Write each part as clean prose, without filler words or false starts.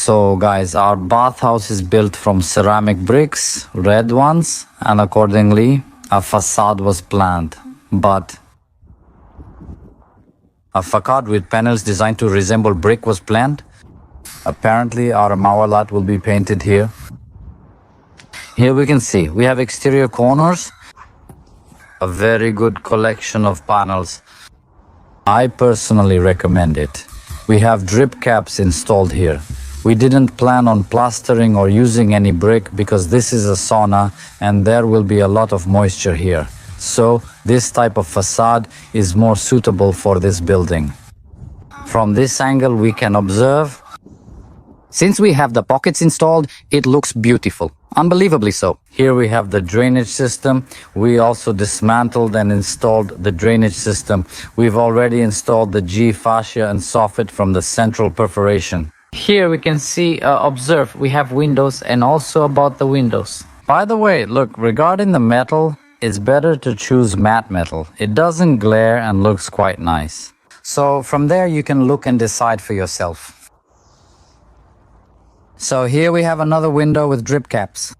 So guys, our bathhouse is built from ceramic bricks, red ones, and accordingly a facade was planned. But a facade with panels designed to resemble brick was planned. Apparently our mawalat will be painted here. Here we can see we have exterior corners, a very good collection of panels. I personally recommend it. We have drip caps installed here. We didn't plan on plastering or using any brick because this is a sauna and there will be a lot of moisture here. So this type of facade is more suitable for this building. From this angle we can observe. Since we have the pockets installed, it looks beautiful. Unbelievably so. Here we have the drainage system. We also dismantled and installed the drainage system. We've already installed the G fascia and soffit from the central perforation. Here we can see, observe, we have windows and also about the windows. By the way, look, regarding the metal, it's better to choose matte metal. It doesn't glare and looks quite nice. So from there you can look and decide for yourself. So here we have another window with drip caps.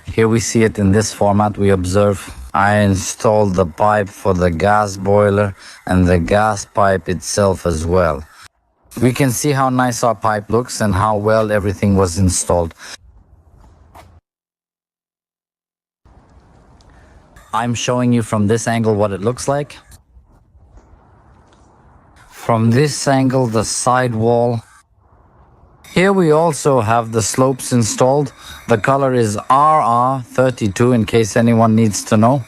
Here we see it in this format. We observe I installed the pipe for the gas boiler and the gas pipe itself as well. We can see how nice our pipe looks and how well everything was installed. I'm showing you from this angle what it looks like. From this angle, the side wall. Here we also have the slopes installed. The color is RR32 in case anyone needs to know.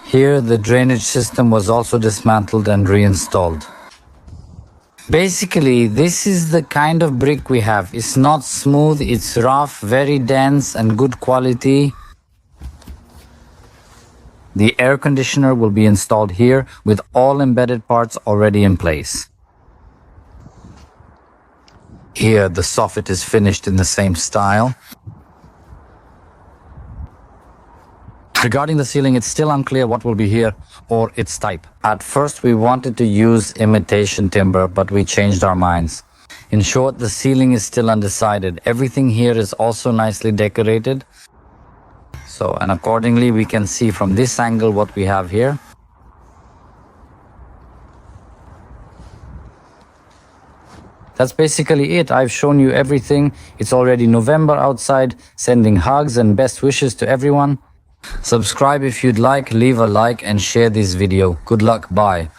Here the drainage system was also dismantled and reinstalled. Basically, this is the kind of brick we have. It's not smooth, it's rough, very dense and good quality. The air conditioner will be installed here with all embedded parts already in place. Here the soffit is finished in the same style. Regarding the ceiling, it's still unclear what will be here or its type. At first we wanted to use imitation timber, but we changed our minds. In short, the ceiling is still undecided. Everything here is also nicely decorated. So, and accordingly we can see from this angle what we have here. That's basically it. I've shown you everything. It's already November outside. Sending hugs and best wishes to everyone. Subscribe if you'd like, leave a like and share this video. Good luck, bye.